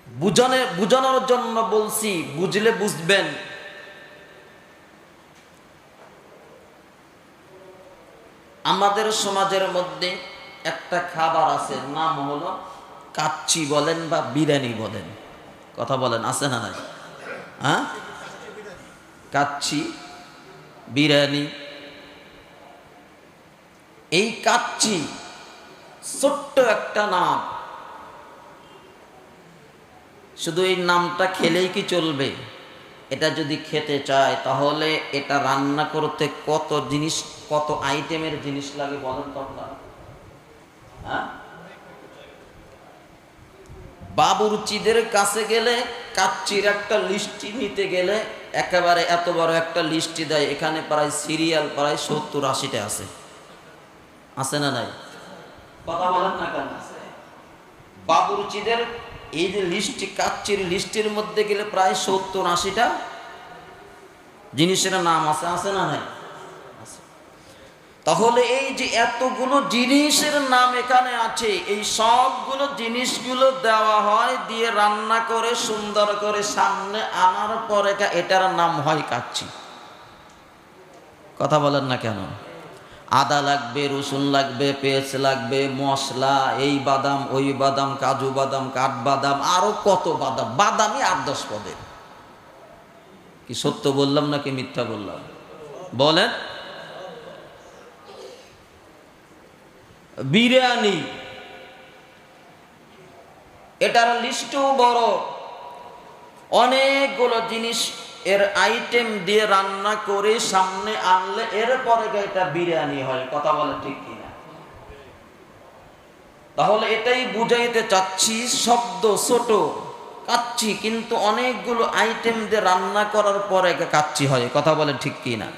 বুঝানোর জন্য বলছি, বুঝলে বুঝবেন। আমাদের সমাজের মধ্যে একটা খাবার আছে, নাম হলো কাচ্চি বলেন বা বিরিয়ানি বলেন, কথা বলেন, আছে না নাই? হ্যাঁ, কাচ্চি, বিরিয়ানি। এই কাচ্চি ছোট্ট একটা নাম, শুধু এই নামটা খেলেই কি চলবে? এটা যদি খেতে চায় তাহলে এটা রান্না করতে কত জিনিস, কত আইটেমের জিনিস লাগে বলেন তো আপনারা? হ্যাঁ, বাবুর্চিদের কাছে গেলে কাচ্চির একটা লিস্টি নিতে গেলে একেবারে এত বড় একটা লিস্টি দেয়, এখানে প্রায় সিরিয়াল প্রায় 70-80টা আছে না নাই? কথা বলেন না কেন? বাবুর্চিদের এই যে লিস্টি, কাচ্চির লিস্টির মধ্যে গেলে প্রায় 70-80টা জিনিসের নাম আছে না নাই? তাহলে এই যে এতগুলো জিনিসের নাম এখানে আছে, এই সবগুলো জিনিসগুলো দেওয়া হয়, দিয়ে রান্না করে সুন্দর করে সামনে আনার পরে এটার নাম হয় কাচ্চি। কথা বলেন না কেন? আদা লাগবে, রসুন লাগবে, পেঁয়াজ লাগবে, মশলা, এই বাদাম ওই বাদাম, কাজু বাদাম, কাঠবাদাম, আরো কত বাদাম, বাদামই 8-10 পদের। কি সত্য বললাম নাকি মিথ্যা বললাম বলেন? বিরিয়ানি, এটার লিস্টও বড়, অনেকগুলো জিনিস এর আইটেম দিয়ে রান্না করে সামনে আনলে এরপরে এটা বিরিয়ানি হয়। কথা বলে ঠিক কিনা? তাহলে এটাই বুঝাইতে চাচ্ছি, শব্দ ছোট কাচ্চি, কিন্তু অনেকগুলো আইটেম দিয়ে রান্না করার পরে কাচ্চি হয়। কথা বলে ঠিক কিনা?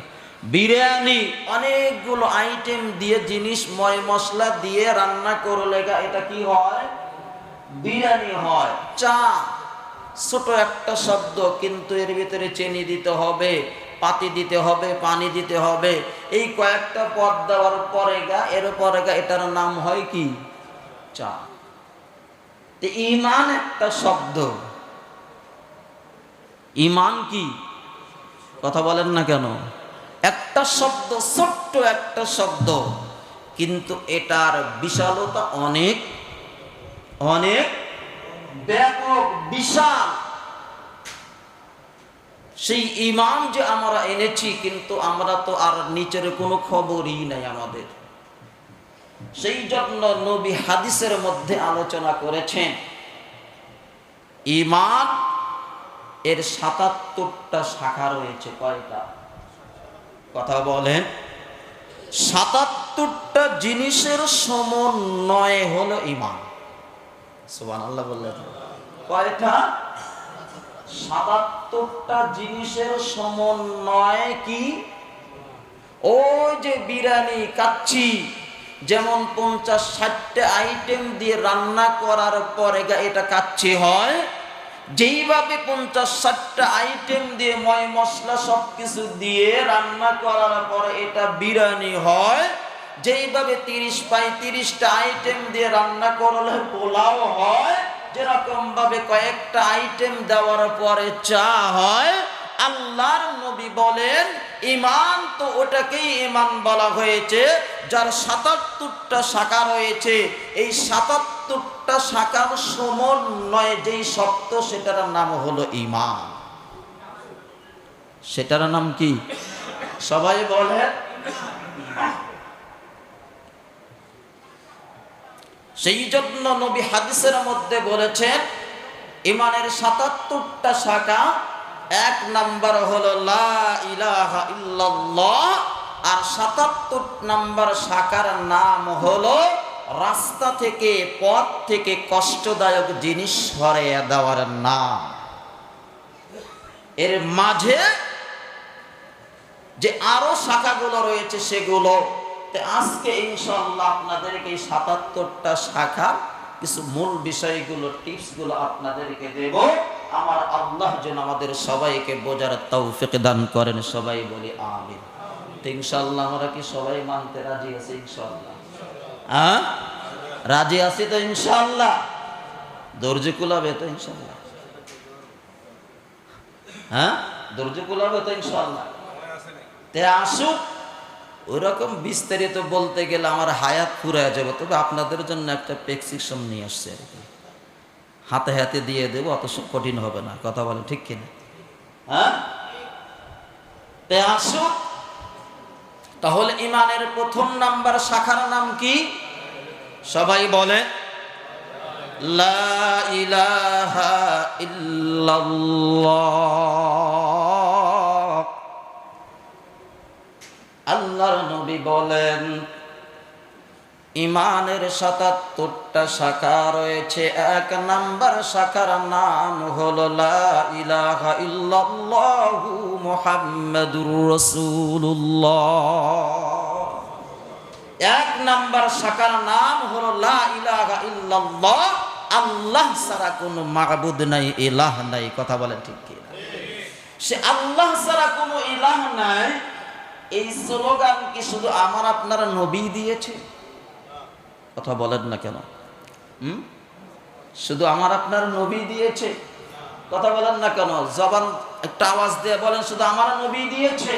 বিরিয়ানি অনেকগুলো আইটেম দিয়ে, জিনিস ময় মশলা দিয়ে রান্না করলে এটা কি হয়? বিরিয়ানি হয়। চা ছোট একটা শব্দ, কিন্তু এর ভিতরে চিনি দিতে হবে, পাতি দিতে হবে, পানি দিতে হবে, এই কয়েকটা পদ দেওয়ার পরে এরপরে এটার নাম হয় কি? চা। ঈমান একটা শব্দ, ঈমান কি? কথা বলেন না কেন? একটা শব্দ, ছোট্ট একটা শব্দ, কিন্তু এটার বিশালতা অনেক অনেক ব্যাপক, বিশাল। সেই ঈমান যে আমরা এনেছি, কিন্তু আমরা তো আর নিচের কোনো খবরই নাই আমাদের। সেই জন্য নবী হাদিসের মধ্যে আলোচনা করেছেন, ঈমান এর ৭৭টা শাখা রয়েছে। কয়টা? কথা বলেন। ৭৭টা জিনিসের সমন্বয় হলো ঈমান। সুবহানাল্লাহ বললেন। কয়টা? ৭৭টা জিনিসের সমন্বয় কি? ওই যে বিরিয়ানি, কাচ্চি, যেমন 50-60টা আইটেম দিয়ে রান্না করার পরে এটা কাচ্চি হয়, যেইভাবে 50-60টা আইটেম দিয়ে ময় মশলা সবকিছু দিয়ে রান্না করার পরে এটা বিরিয়ানি হয়, যেইভাবে 30-35টা আইটেম দিয়ে রান্না করলে পোলাও হয়, যেরকম ভাবে কয়েকটা আইটেম দেওয়ার পরে চা হয়। আল্লাহর নবী বলেন, ঈমান তো ওটাকেই ঈমান বলা হয়েছে যার ৭৭টা শাখা রয়েছে। এই ৭৭টা শাখার সমন্বয়ে যেই শব্দ, সেটার নাম হলো ঈমান। সেটার নাম কি? সবাই বলেন। সেই জন্য নবী হাদিসের মধ্যে বলেছেন, ঈমানের ৭৭টা শাখা, ১ নাম্বার হলো লা ইলাহা ইল্লাল্লাহ, আর ৭৭ নাম্বার শাখার নাম হলো রাস্তা থেকে, পথ থেকে কষ্টদায়ক জিনিস সরিয়ে দেওয়ার নাম। এর মাঝে যে আরো শাখাগুলো রয়েছে সেগুলো আজকে ইনশাআল্লাহ আপনাদেরকে এই ৭৭টা শাখা কিছু মূল বিষয়গুলো, টিপসগুলো আপনাদেরকে দেব। আমার আল্লাহ যেন আমাদের সবাইকে বোঝার তৌফিক দান করেন। সবাই বলি আমিন। তো ইনশাআল্লাহ আমরা কি সবাই মানতে রাজি আছি? ইনশাআল্লাহ রাজি আছি তো ইনশাআল্লাহ। দরজে কুলাবে তো ইনশাল্লাহ? হ্যাঁ, দরজে কুলাবে তো ইনশাল্লাহ? তে আসুক। ওরকম বিস্তারিত বলতে গেলে আমার হায়াত ফুরায় যাবে, তবে আপনাদের জন্য একটা প্রেসক্রিপশন নিয়ে আসছে আর কি, হাতে হাতে দিয়ে দেবো, অত কঠিন হবে না। কথা বলেন ঠিক কিনা? হ্যাঁ, তে আসুক। তাহলে ইমানের প্রথম নাম্বার শাখার নাম কি? সবাই বলে লা ইলাহা ইল্লাল্লাহ। আল্লাহর নবী বলেন ইমানের ৭৭টা শাখা রয়েছে, এক নাম্বার শাখার নাম হলো লা ইলাহা ইল্লাল্লাহু মুহাম্মাদুর রাসূলুল্লাহ। এক নাম্বার শাখার নাম হলো লা ইলাহা ইল্লাল্লাহ, আল্লাহ ছাড়া কোনো মাবুদ নাই, ইলাহ নাই। কথা বলেন ঠিক কি? সে আল্লাহ ছাড়া কোনো ইলাহ নাই, এই স্লোগান কি শুধু আমার আপনারা নবী দিয়েছে? কথা বলেন না কেন? শুধু আমার আপনার নবী দিয়েছে? কথা বলেন না কেন? জবান একটা আওয়াজ দিয়ে বলেন, শুধু আমার নবী দিয়েছে?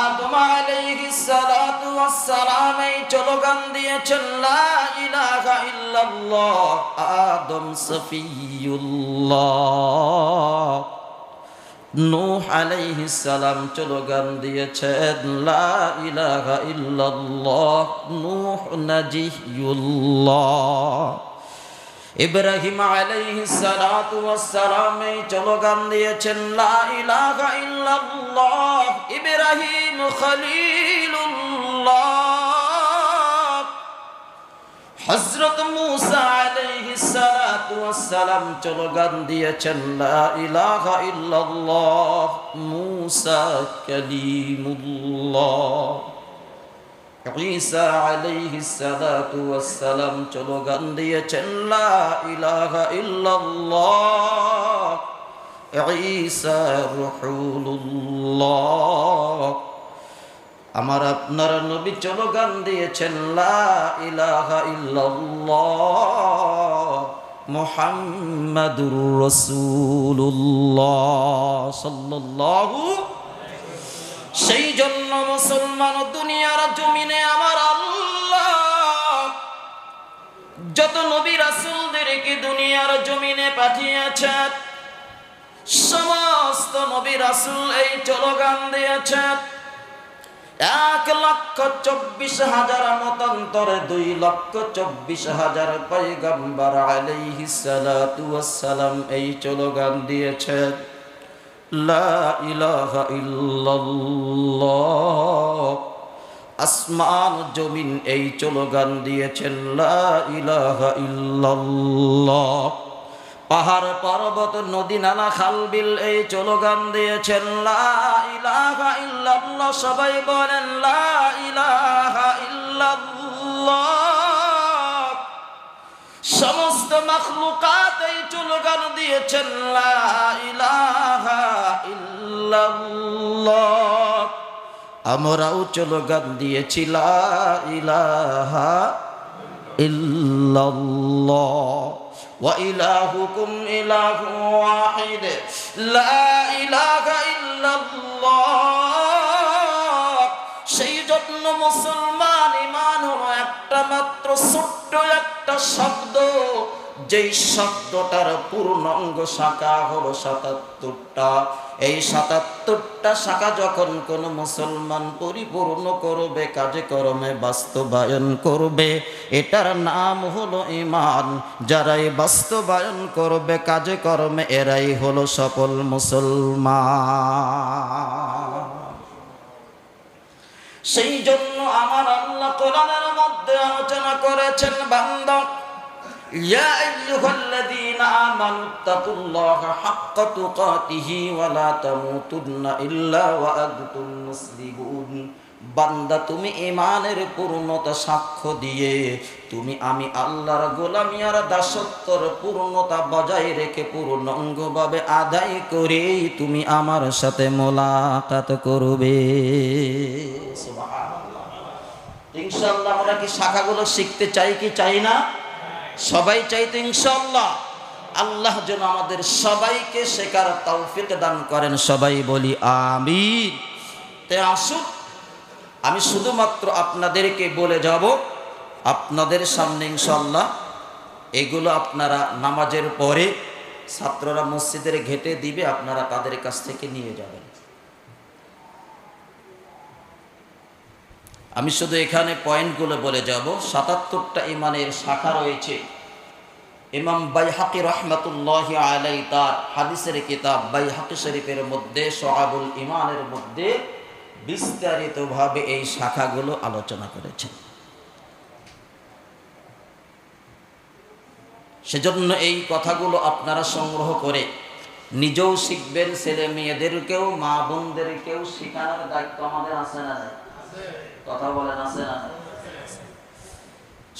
আদম আলাইহিস সালাতু ওয়াস সালাম এই স্লোগান দিয়েছেন লা ইলাহা ইল্লাল্লাহ। আদম সফিউল্লাহ। নূহ আলাইহিস সালাম স্লোগান দিয়েছেন লা ইলাহা ইল্লাল্লাহ। নূহ নাজিয়ুল্লাহ। ইব্রাহিম আলাইহিস সালাতু ওয়াস সালাম এই স্লোগান দিয়েছেন লা ইলাহা ইল্লাল্লাহ। ইব্রাহিম খলিলুল্লাহ। হযরত মূসা আলাইহিস সালাতু ওয়াস সালাম স্লোগান দিয়েছেন লা ইলাহা ইল্লাল্লাহ। মূসা কালিমুল্লাহ। ঈসা আলাইহিস সালাতু ওয়াস সালাম স্লোগান দিয়েছেন লা ইলাহা ইল্লাল্লাহ। ঈসা রূহুল্লাহ। আমার আপনার নবী স্লোগান দিয়েছেন লা ইলাহা ইল্লাল্লাহ মুহাম্মাদুর রাসূলুল্লাহ সাল্লাল্লাহু। সেই জন্য মুসলমান দুনিয়ার জমিনে আমার আল্লাহ যত নবী রাসূলদেরকে দুনিয়ার জমিনে পাঠিয়েছেন, সমস্ত নবী রাসূল এই স্লোগান দিয়েছেন। ১,২৪,০০০ মতান্তরে ২,২৪,০০০ পয়গম্বর আলাইহিস সালাতু ওয়াস সালাম এই স্লোগান দিয়েছেন লা ইলাহা ইল্লাল্লাহ। আসমান জমিন এই স্লোগান দিয়েছেন লা ইলাহা ইল্লাল্লাহ। পাহাড় পর্বত নদী নালা খাল বিল এই স্লোগান দিয়েছেন লা ইলাহা ইল্লাল্লাহ। সবাই বলেন লা ইলাহা ইল্লাল্লাহ। সমস্ত মাখলুকাত এই স্লোগান দিয়েছেন লা ইলাহা ইল্লাল্লাহ। আমরাও স্লোগান দিয়েছি লা ইলাহা ইল্লাল্লাহ। ওয়া ইলাহুকুম ইলাহুন ওয়াহিদ লা ইলাহা ইল্লাল্লাহ। সেই জন্য মুসলমান ইমান হলো একটা মাত্র ছোট্ট একটা শব্দ, যেই শব্দটার পূর্ণাঙ্গ শাখা হলো ৭৭টা। এই ৭৭টা শাখা যখন কোন মুসলমান পরিপূর্ণ করবে, কাজে কর্মে বাস্তবায়ন করবে, এটার নাম হলো ঈমান। যারাই বাস্তবায়ন করবে কাজে কর্মে, এরাই হলো সফল মুসলমান। সেই জন্য আমার আল্লাহ কোরআনের মধ্যে আলোচনা করেছেন, বান্দা ইয়া আইয়ুহাল্লাযীনা আমানু তাকুল্লাহা হাক্কা তুকাতিহি ওয়া লা তামুতুন্না ইল্লা ওয়া আনতুম মুসলিমুন। বান্দা তুমি ঈমানের পূর্ণতা সাক্ষ্য দিয়ে তুমি আমি আল্লাহর গোলামি আর দাসত্বর পূর্ণতা বজায় রেখে পূর্ণাঙ্গভাবে আদায় করে তুমি আমার সাথে মোলাকাত করবে। সুবহানাল্লাহ। ইনশাআল্লাহ আমরা কি শাখাগুলো শিখতে চাই কি চাই না? সবাই চাইতো ইনশাআল্লাহ। আল্লাহ যেন আমাদের সবাইকে শেখার তৌফিক দান করেন, সবাই বলি আমিন। তাই আসুন, আমি শুধুমাত্র আপনাদেরকে বলে যাব, আপনাদের সামনে ইনশাআল্লাহ এগুলো আপনারা নামাজের পরে ছাত্ররা মসজিদের ঘেটে দিবে, আপনারা তাদের কাছ থেকে নিয়ে যাবেন। আমি শুধু এখানে পয়েন্টগুলো বলে যাব। ৭৭টা ইমানের শাখা রয়েছে। ইমাম বাইহাকি রহমাতুল্লাহি আলাইহি তার হাদিসের কিতাব বাইহাকি শরীফের মধ্যে শুআবুল ঈমানের মধ্যে বিস্তারিতভাবে এই শাখাগুলো আলোচনা করেছেন। সেজন্য এই কথাগুলো আপনারা সংগ্রহ করে নিজেও শিখবেন, ছেলে মেয়েদেরকেও মা বোনদেরকেও শেখানোর দায়িত্ব আমাদের আছে না? কথা বলেন আছে না?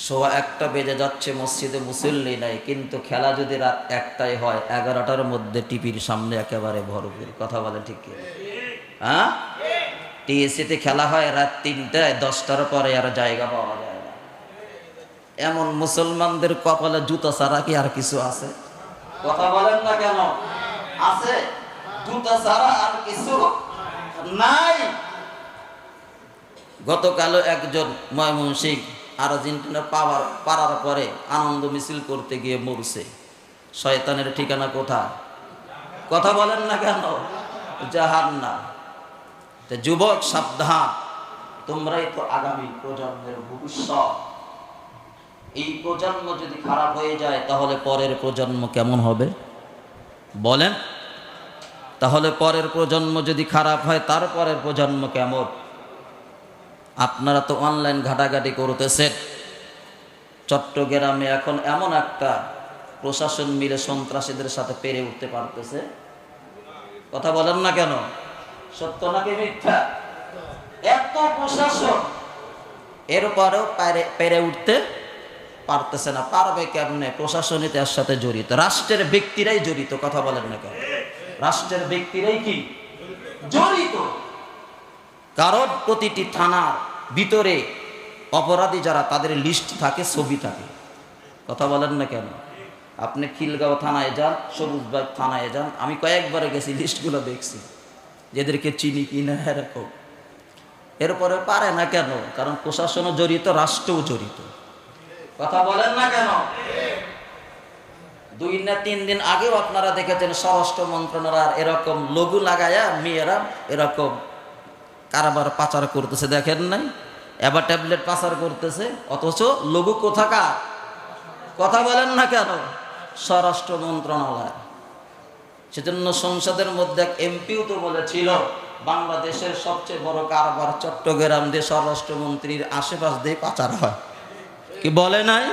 সোয়া ১টা বেজে যাচ্ছে, মসজিদে মুসল্লি নাই, কিন্তু খেলা যদি রাত ১টায় হয় ১১টার মধ্যে টিভির সামনে একেবারে ভরপুর। কথা বলেন ঠিক কি? হ্যাঁ, টিএসসিতে খেলা হয় রাত ৩টায়, ১০টার পরে আর জায়গা পাওয়া যায় না। এমন মুসলমানদের কপালে জুতা ছাড়া কি আর কিছু আছে? কথা বলেন না কেন? আছে, জুতা ছাড়া আর কিছু নাই। গতকালও একজন ময়মনসিংহ আর্জেন্টিনা পারার পরে আনন্দ মিছিল করতে গিয়ে মরছে। শয়তানের ঠিকানা কোথায়? কথা বলেন না কেন? জাহান্নাম। তো যুবক সাবধান, তোমরাই তো আগামী প্রজন্মের ভবিষ্যৎ। এই প্রজন্ম যদি খারাপ হয়ে যায় তাহলে পরের প্রজন্ম কেমন হবে বলেন? তাহলে পরের প্রজন্ম যদি খারাপ হয় তারপরের প্রজন্ম কেমন? আপনারা তো অনলাইন ঘাটাঘাটি করতেছেন। চট্টগ্রামে এখন এমন একটা প্রশাসন মিলে সন্ত্রাসীদের সাথে পেরে উঠতে পারতেছে। কথা বলেন না কেন? সত্য নাকি মিথ্যা? এত প্রশাসন, এরপরেও পেরে উঠতে পারতেছে না। পারবে কেমনে? প্রশাসনই এর সাথে জড়িত, রাষ্ট্রের ব্যক্তিরাই জড়িত। কথা বলেন না কেন? রাষ্ট্রের ব্যক্তিরাই কি জড়িত? কারণ প্রতিটি থানার ভিতরে অপরাধী যারা, তাদের লিস্ট থাকে, ছবি থাকে। কথা বলেন না কেন? আপনি খিলগাঁও থানায় যান, সবুজবাগ থানায় যান, আমি কয়েকবারে গেছি, লিস্টগুলো দেখছি, যেদেরকে চিনি কিনা এরকম। এরপরে পারে না কেন? কারণ প্রশাসনও জড়িত, রাষ্ট্রও জড়িত। কথা বলেন না কেন? ২ না ৩ দিন আগেও আপনারা দেখেছেন স্বরাষ্ট্র মন্ত্রণালয় এরকম লঘু লাগায়া মেয়েরা এরকম কারবার পাচার করতেছে, দেখেন নাই? এবার ট্যাবলেট পাচার করতেছে, অথচ লঘু কোথাকার? কথা বলেন না কেন? স্বরাষ্ট্র মন্ত্রণালয়। সেজন্য সংসদের মধ্যে এক এমপিও তো বলেছিল বাংলাদেশের সবচেয়ে বড় কারবার চট্টগ্রাম দিয়ে স্বরাষ্ট্রমন্ত্রীর আশেপাশ দিয়ে পাচার হয়। কি বলে নাই?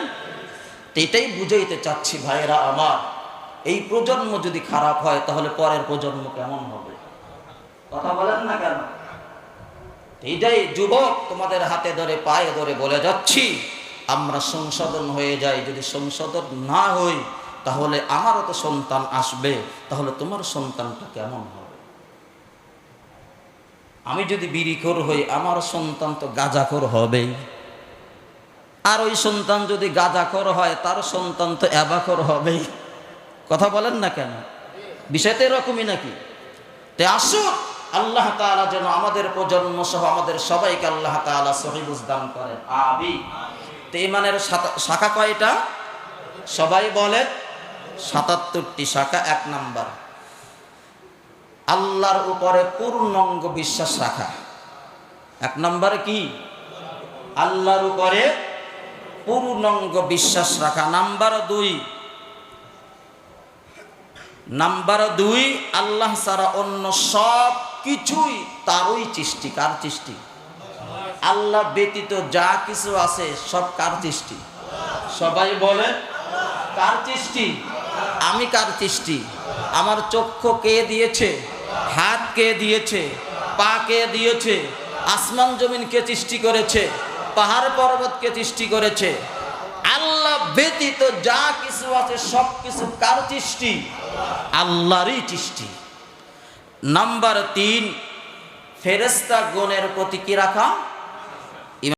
এটাই বুঝাইতে চাচ্ছি ভাইরা আমার, এই প্রজন্ম যদি খারাপ হয় তাহলে পরের প্রজন্ম কেমন হবে? কথা বলেন না কেন? এইটাই যুবক তোমাদের হাতে ধরে পায়ে ধরে বলে যাচ্ছি, আমরা সংশোধন হয়ে যাই। যদি সংশোধন না হই তাহলে আমারও তো সন্তান আসবে, তাহলে তোমার সন্তানটা কেমন হবে? আমি যদি বিড়িখোর হই আমার সন্তান তো গাঁজাখোর হবেই, আর ওই সন্তান যদি গাঁজাখোর হয় তার সন্তান তো অ্যাবাখোর হবেই। কথা বলেন না কেন? বিষয়টা এরকমই নাকি? তাই আসুন, আল্লাহ তাআলা যেন আমাদের প্রজন্ম সহ আমাদের সবাইকে আল্লাহ তাআলা সহি বুঝ দান করেন, আমিন। তো ঈমানের শাখা কয়টা? সবাই বলে ৭৭টি শাখা। ১ নাম্বার, আল্লাহর উপরে পূর্ণাঙ্গ বিশ্বাস রাখা। ১ নম্বরে কি? আল্লাহর উপরে পূর্ণাঙ্গ বিশ্বাস রাখা। নাম্বার ২, আল্লাহ ছাড়া অন্য সব কিছুই তারই সৃষ্টি। কার সৃষ্টি? আল্লাহ ব্যতীত যা কিছু আছে সব কার সৃষ্টি? সবাই বলে কার সৃষ্টি? আমি কার সৃষ্টি? আমার চক্ষু কে দিয়েছে? হাত কে দিয়েছে? পা কে দিয়েছে? আসমান জমিন কে সৃষ্টি করেছে? পাহাড় পর্বত কে সৃষ্টি করেছে? আল্লাহ ব্যতীত যা কিছু আছে সব কিছু কার সৃষ্টি? আল্লাহরই সৃষ্টি। নাম্বার ৩, ফেরেশতা গণের প্রতি কি রাখা?